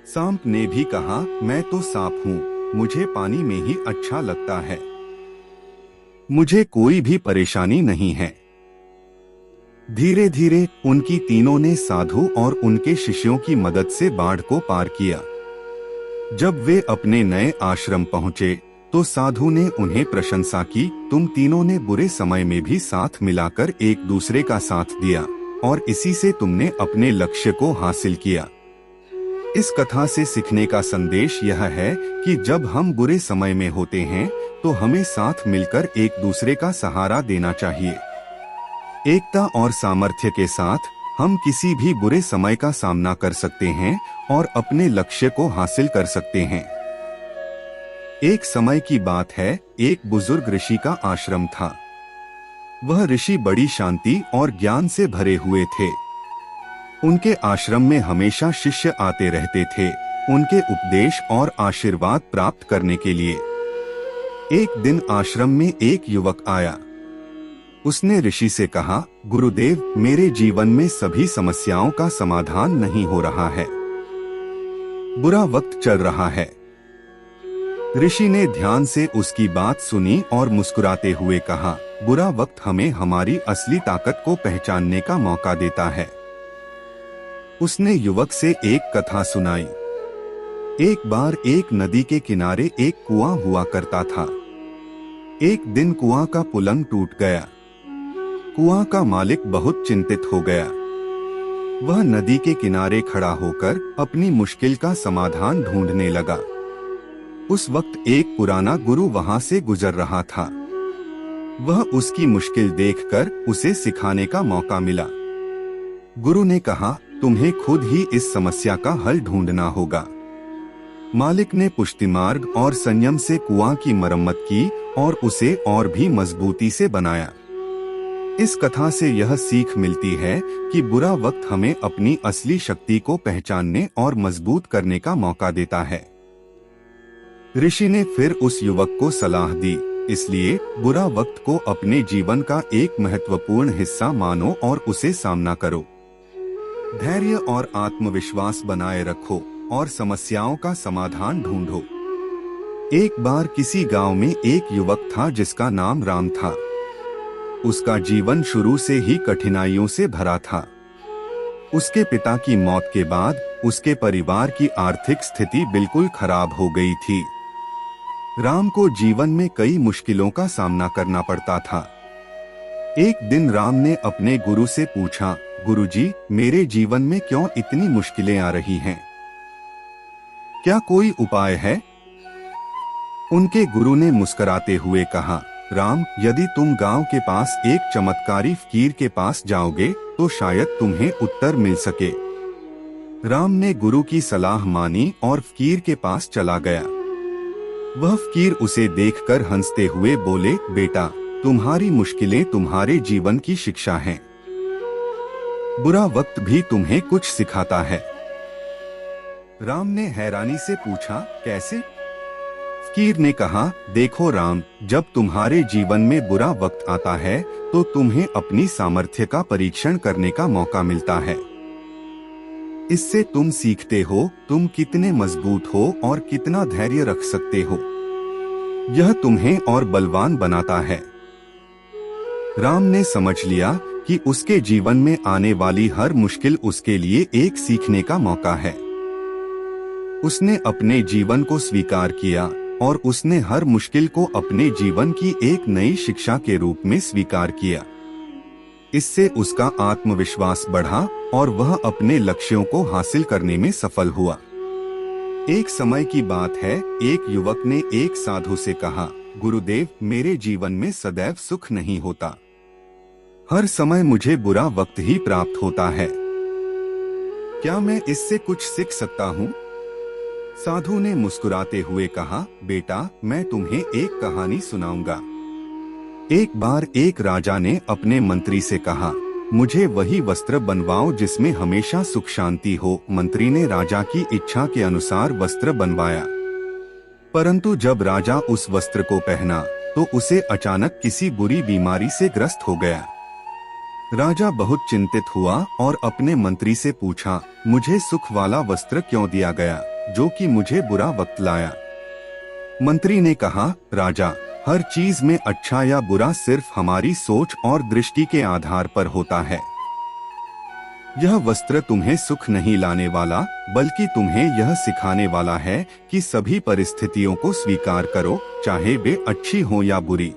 सांप ने भी कहा, मैं तो सांप हूँ, मुझे पानी में ही अच्छा लगता है, मुझे कोई भी परेशानी नहीं है। धीरे धीरे उनकी तीनों ने साधु और उनके शिष्यों की मदद से बाढ़ को पार किया। जब वे अपने नए आश्रम पहुंचे तो साधु ने उन्हें प्रशंसा की, तुम तीनों ने बुरे समय में भी साथ मिलाकर एक दूसरे का साथ दिया और इसी से तुमने अपने लक्ष्य को हासिल किया। इस कथा से सीखने का संदेश यह है कि जब हम बुरे समय में होते हैं तो हमें साथ मिलकर एक दूसरे का सहारा देना चाहिए। एकता और सामर्थ्य के साथ हम किसी भी बुरे समय का सामना कर सकते हैं और अपने लक्ष्य को हासिल कर सकते हैं। एक समय की बात है, एक बुजुर्ग ऋषि का आश्रम था। वह ऋषि बड़ी शांति और ज्ञान से भरे हुए थे। उनके आश्रम में हमेशा शिष्य आते रहते थे, उनके उपदेश और आशीर्वाद प्राप्त करने के लिए। एक दिन आश्रम में एक युवक आया। उसने ऋषि से कहा, गुरुदेव, मेरे जीवन में सभी समस्याओं का समाधान नहीं हो रहा है, बुरा वक्त चल रहा है। ऋषि ने ध्यान से उसकी बात सुनी और मुस्कुराते हुए कहा, बुरा वक्त हमें हमारी असली ताकत को पहचानने का मौका देता है। उसने युवक से एक कथा सुनाई। एक बार एक नदी के किनारे एक कुआं हुआ करता था। एक दिन कुआं का पुलंग टूट गया। कुआं का मालिक बहुत चिंतित हो गया। वह नदी के किनारे खड़ा होकर अपनी मुश्किल का समाधान ढूंढने लगा। उस वक्त एक पुराना गुरु वहां से गुजर रहा था। वह उसकी मुश्किल देखकर उसे सिखाने का मौका मिला। गुरु ने कहा, तुम्हें खुद ही इस समस्या का हल ढूंढना होगा। मालिक ने पुष्टिमार्ग और संयम से कुआं की मरम्मत की और उसे और भी मजबूती से बनाया। इस कथा से यह सीख मिलती है कि बुरा वक्त हमें अपनी असली शक्ति को पहचानने और मजबूत करने का मौका देता है। ऋषि ने फिर उस युवक को सलाह दी, इसलिए बुरा वक्त को अपने जीवन का एक महत्वपूर्ण हिस्सा मानो और उसे सामना करो। धैर्य और आत्मविश्वास बनाए रखो और समस्याओं का समाधान ढूंढो। एक बार किसी गांव में एक युवक था जिसका नाम राम था। उसका जीवन शुरू से ही कठिनाइयों से भरा था। उसके पिता की मौत के बाद उसके परिवार की आर्थिक स्थिति बिल्कुल खराब हो गई थी। राम को जीवन में कई मुश्किलों का सामना करना पड़ता था। एक दिन राम ने अपने गुरु से पूछा, गुरुजी, मेरे जीवन में क्यों इतनी मुश्किलें आ रही हैं? क्या कोई उपाय है? उनके गुरु ने मुस्कुराते हुए कहा, राम, यदि तुम गांव के पास एक चमत्कारी फकीर के पास जाओगे तो शायद तुम्हें उत्तर मिल सके। राम ने गुरु की सलाह मानी और फकीर के पास चला गया। वह फकीर उसे देखकर हंसते हुए बोले, बेटा, तुम्हारी मुश्किलें तुम्हारे जीवन की शिक्षा हैं। बुरा वक्त भी तुम्हें कुछ सिखाता है। राम ने हैरानी से पूछा, कैसे? फकीर ने कहा, देखो राम, जब तुम्हारे जीवन में बुरा वक्त आता है तो तुम्हें अपनी सामर्थ्य का परीक्षण करने का मौका मिलता है। इससे तुम सीखते हो तुम कितने मजबूत हो और कितना धैर्य रख सकते हो। यह तुम्हें और बलवान बनाता है। राम ने समझ लिया कि उसके जीवन में आने वाली हर मुश्किल उसके लिए एक सीखने का मौका है। उसने अपने जीवन को स्वीकार किया और उसने हर मुश्किल को अपने जीवन की एक नई शिक्षा के रूप में स्वीकार किया। इससे उसका आत्मविश्वास बढ़ा और वह अपने लक्ष्यों को हासिल करने में सफल हुआ। एक समय की बात है, एक युवक ने एक साधु से कहा, गुरुदेव, मेरे जीवन में सदैव सुख नहीं होता। हर समय मुझे बुरा वक्त ही प्राप्त होता है। क्या मैं इससे कुछ सीख सकता हूँ? साधु ने मुस्कुराते हुए कहा, बेटा, मैं तुम्हें एक कहानी सुनाऊंगा। एक बार एक राजा ने अपने मंत्री से कहा, मुझे वही वस्त्र बनवाओ जिसमें हमेशा सुख शांति हो। मंत्री ने राजा की इच्छा के अनुसार वस्त्र बनवाया, परंतु जब राजा उस वस्त्र को पहना तो उसे अचानक किसी बुरी बीमारी से ग्रस्त हो गया। राजा बहुत चिंतित हुआ और अपने मंत्री से पूछा, मुझे सुख वाला वस्त्र क्यों दिया गया जो कि मुझे बुरा वक्त लाया? मंत्री ने कहा, राजा, हर चीज में अच्छा या बुरा सिर्फ हमारी सोच और दृष्टि के आधार पर होता है। यह वस्त्र तुम्हें सुख नहीं लाने वाला, बल्कि तुम्हें यह सिखाने वाला है कि सभी परिस्थितियों को स्वीकार करो, चाहे वे अच्छी हो या बुरी।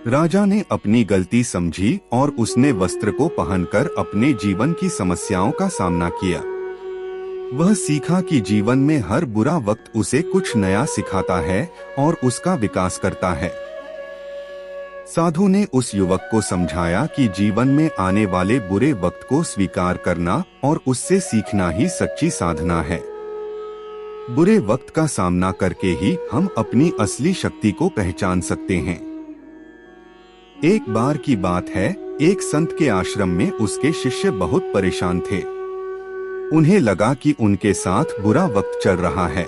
राजा ने अपनी गलती समझी और उसने वस्त्र को पहनकर अपने जीवन की समस्याओं का सामना किया। वह सीखा कि जीवन में हर बुरा वक्त उसे कुछ नया सिखाता है और उसका विकास करता है। साधु ने उस युवक को समझाया कि जीवन में आने वाले बुरे वक्त को स्वीकार करना और उससे सीखना ही सच्ची साधना है। बुरे वक्त का सामना करके ही हम अपनी असली शक्ति को पहचान सकते हैं। एक बार की बात है, एक संत के आश्रम में उसके शिष्य बहुत परेशान थे। उन्हें लगा कि उनके साथ बुरा वक्त चल रहा है।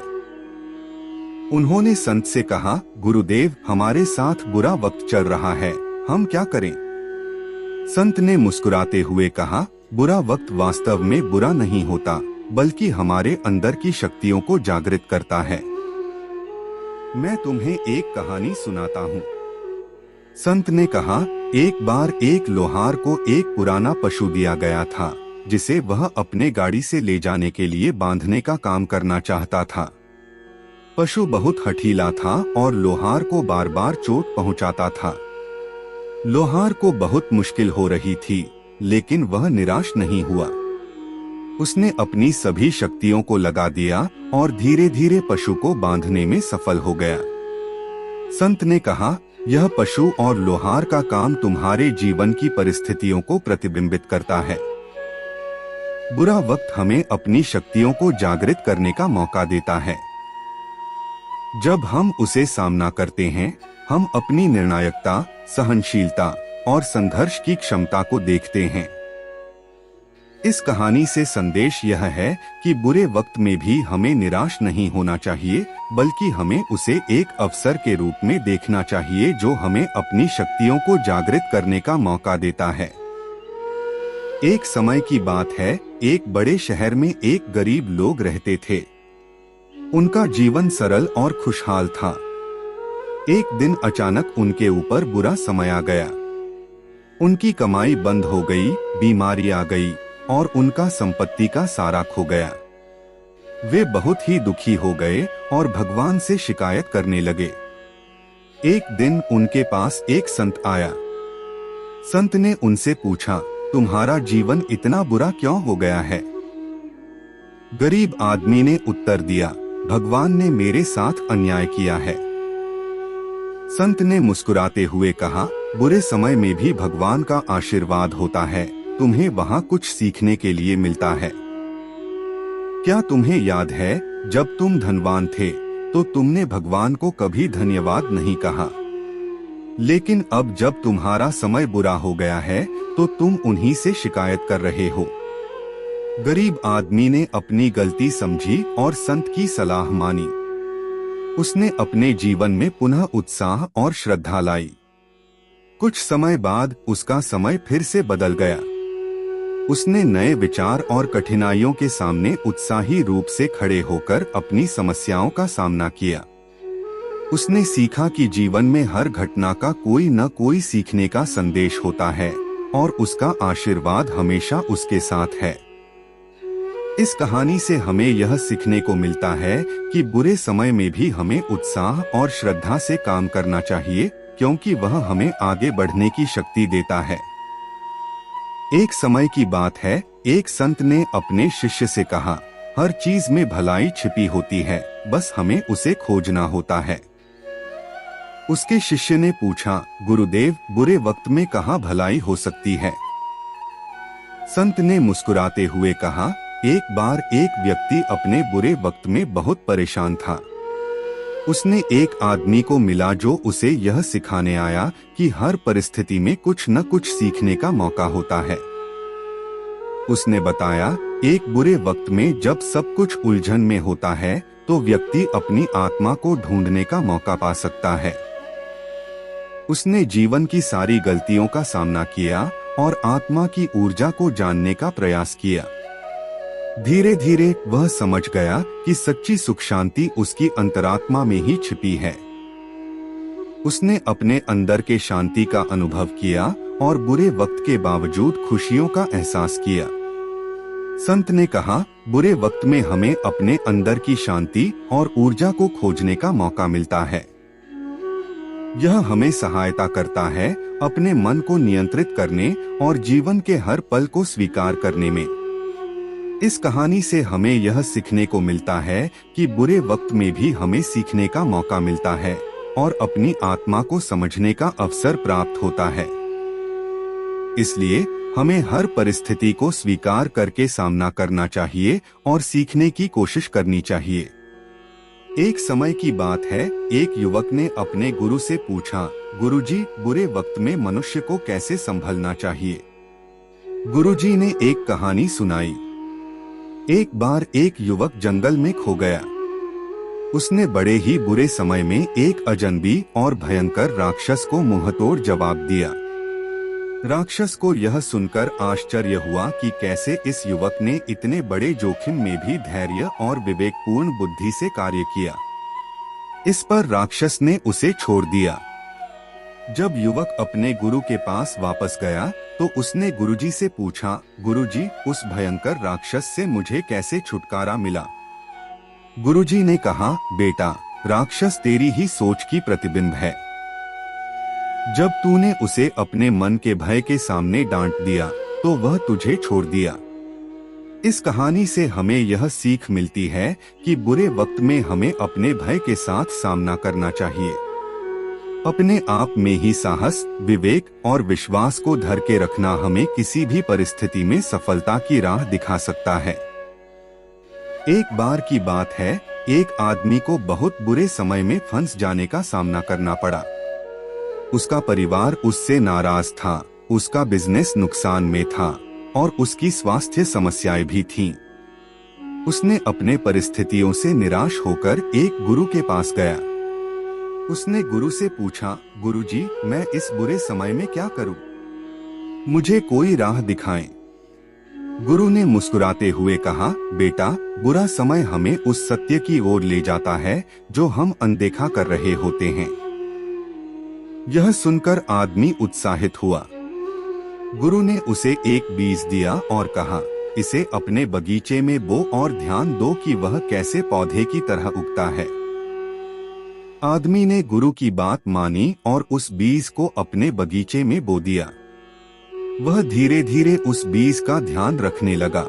उन्होंने संत से कहा, गुरुदेव, हमारे साथ बुरा वक्त चल रहा है, हम क्या करें? संत ने मुस्कुराते हुए कहा, बुरा वक्त वास्तव में बुरा नहीं होता, बल्कि हमारे अंदर की शक्तियों को जागृत करता है। मैं तुम्हें एक कहानी सुनाता हूँ। संत ने कहा, एक बार एक लोहार को एक पुराना पशु दिया गया था जिसे वह अपने गाड़ी से ले जाने के लिए बांधने का काम करना चाहता था। पशु बहुत हठीला था और लोहार को बार बार चोट पहुंचाता था। लोहार को बहुत मुश्किल हो रही थी, लेकिन वह निराश नहीं हुआ। उसने अपनी सभी शक्तियों को लगा दिया और धीरे धीरे पशु को बांधने में सफल हो गया। संत ने कहा, यह पशु और लोहार का काम तुम्हारे जीवन की परिस्थितियों को प्रतिबिंबित करता है। बुरा वक्त हमें अपनी शक्तियों को जागृत करने का मौका देता है। जब हम उसे सामना करते हैं, हम अपनी निर्णायकता, सहनशीलता और संघर्ष की क्षमता को देखते हैं। इस कहानी से संदेश यह है कि बुरे वक्त में भी हमें निराश नहीं होना चाहिए, बल्कि हमें उसे एक अवसर के रूप में देखना चाहिए जो हमें अपनी शक्तियों को जागृत करने का मौका देता है। एक समय की बात है, एक बड़े शहर में एक गरीब लोग रहते थे। उनका जीवन सरल और खुशहाल था। एक दिन अचानक उनके ऊपर बुरा समय आ गया। उनकी कमाई बंद हो गई, बीमारी आ गई और उनका संपत्ति का सारा खो गया। वे बहुत ही दुखी हो गए और भगवान से शिकायत करने लगे। एक दिन उनके पास एक संत आया। संत ने उनसे पूछा, तुम्हारा जीवन इतना बुरा क्यों हो गया है? गरीब आदमी ने उत्तर दिया, भगवान ने मेरे साथ अन्याय किया है। संत ने मुस्कुराते हुए कहा, बुरे समय में भी भगवान का आशीर्वाद होता है, तुम्हें वहाँ कुछ सीखने के लिए मिलता है। क्या तुम्हें याद है, जब तुम धनवान थे तो तुमने भगवान को कभी धन्यवाद नहीं कहा। लेकिन अब जब तुम्हारा समय बुरा हो गया है तो तुम उन्हीं से शिकायत कर रहे हो। गरीब आदमी ने अपनी गलती समझी और संत की सलाह मानी। उसने अपने जीवन में पुनः उत्साह और श्रद्धा लाई। कुछ समय बाद उसका समय फिर से बदल गया। उसने नए विचार और कठिनाइयों के सामने उत्साही रूप से खड़े होकर अपनी समस्याओं का सामना किया। उसने सीखा कि जीवन में हर घटना का कोई न कोई सीखने का संदेश होता है और उसका आशीर्वाद हमेशा उसके साथ है। इस कहानी से हमें यह सीखने को मिलता है कि बुरे समय में भी हमें उत्साह और श्रद्धा से काम करना चाहिए, क्योंकि वह हमें आगे बढ़ने की शक्ति देता है। एक समय की बात है, एक संत ने अपने शिष्य से कहा, हर चीज में भलाई छिपी होती है, बस हमें उसे खोजना होता है। उसके शिष्य ने पूछा, गुरुदेव, बुरे वक्त में कहाँ भलाई हो सकती है? संत ने मुस्कुराते हुए कहा, एक बार एक व्यक्ति अपने बुरे वक्त में बहुत परेशान था। उसने एक आदमी को मिला जो उसे यह सिखाने आया कि हर परिस्थिति में कुछ न कुछ सीखने का मौका होता है। उसने बताया, एक बुरे वक्त में जब सब कुछ उलझन में होता है तो व्यक्ति अपनी आत्मा को ढूंढने का मौका पा सकता है। उसने जीवन की सारी गलतियों का सामना किया और आत्मा की ऊर्जा को जानने का प्रयास किया। धीरे धीरे वह समझ गया कि सच्ची सुख शांति उसकी अंतरात्मा में ही छिपी है। उसने अपने अंदर के शांति का अनुभव किया और बुरे वक्त के बावजूद खुशियों का एहसास किया। संत ने कहा, बुरे वक्त में हमें अपने अंदर की शांति और ऊर्जा को खोजने का मौका मिलता है। यह हमें सहायता करता है अपने मन को नियंत्रित करने और जीवन के हर पल को स्वीकार करने में। इस कहानी से हमें यह सीखने को मिलता है कि बुरे वक्त में भी हमें सीखने का मौका मिलता है और अपनी आत्मा को समझने का अवसर प्राप्त होता है। इसलिए हमें हर परिस्थिति को स्वीकार करके सामना करना चाहिए और सीखने की कोशिश करनी चाहिए। एक समय की बात है, एक युवक ने अपने गुरु से पूछा, गुरुजी, बुरे वक्त में मनुष्य को कैसे संभलना चाहिए? गुरुजी ने एक कहानी सुनाई। एक बार एक युवक जंगल में खो गया। उसने बड़े ही बुरे समय में एक अजनबी और भयंकर राक्षस को मुंहतोड़ जवाब दिया। राक्षस को यह सुनकर आश्चर्य हुआ कि कैसे इस युवक ने इतने बड़े जोखिम में भी धैर्य और विवेकपूर्ण बुद्धि से कार्य किया। इस पर राक्षस ने उसे छोड़ दिया। जब युवक अपने गुरु के पास वापस गया तो उसने गुरुजी से पूछा, गुरुजी, उस भयंकर राक्षस से मुझे कैसे छुटकारा मिला? गुरुजी ने कहा, बेटा, राक्षस तेरी ही सोच की प्रतिबिंब है। जब तूने उसे अपने मन के भय के सामने डांट दिया तो वह तुझे छोड़ दिया। इस कहानी से हमें यह सीख मिलती है कि बुरे वक्त में हमें अपने भय के साथ सामना करना चाहिए। अपने आप में ही साहस, विवेक और विश्वास को धर के रखना हमें किसी भी परिस्थिति में सफलता की राह दिखा सकता है। एक बार की बात है, एक आदमी को बहुत बुरे समय में फंस जाने का सामना करना पड़ा। उसका परिवार उससे नाराज था, उसका बिजनेस नुकसान में था और उसकी स्वास्थ्य समस्याएं भी थीं। उसने अपने परिस्थितियों से निराश होकर एक गुरु के पास गया। उसने गुरु से पूछा, गुरुजी, मैं इस बुरे समय में क्या करूं? मुझे कोई राह दिखाएं। गुरु ने मुस्कुराते हुए कहा, बेटा, बुरा समय हमें उस सत्य की ओर ले जाता है जो हम अनदेखा कर रहे होते हैं। यह सुनकर आदमी उत्साहित हुआ। गुरु ने उसे एक बीज दिया और कहा, इसे अपने बगीचे में बो और ध्यान दो कि वह कैसे पौधे की तरह उगता है। आदमी ने गुरु की बात मानी और उस बीज को अपने बगीचे में बो दिया। वह धीरे धीरे उस बीज का ध्यान रखने लगा।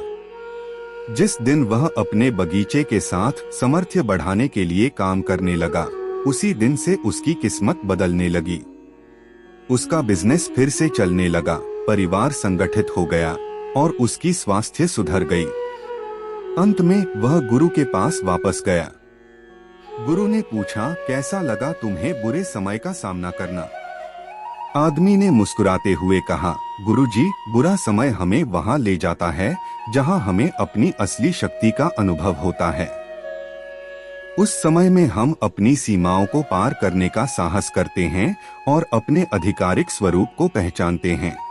जिस दिन वह अपने बगीचे के साथ सामर्थ्य बढ़ाने के लिए काम करने लगा, उसी दिन से उसकी किस्मत बदलने लगी। उसका बिजनेस फिर से चलने लगा, परिवार संगठित हो गया और उसकी स्वास्थ्य सुधर गई। अंत में वह गुरु के पास वापस गया। गुरु ने पूछा, कैसा लगा तुम्हें बुरे समय का सामना करना? आदमी ने मुस्कुराते हुए कहा, गुरुजी, बुरा समय हमें वहां ले जाता है जहां हमें अपनी असली शक्ति का अनुभव होता है। उस समय में हम अपनी सीमाओं को पार करने का साहस करते हैं और अपने आधिकारिक स्वरूप को पहचानते हैं।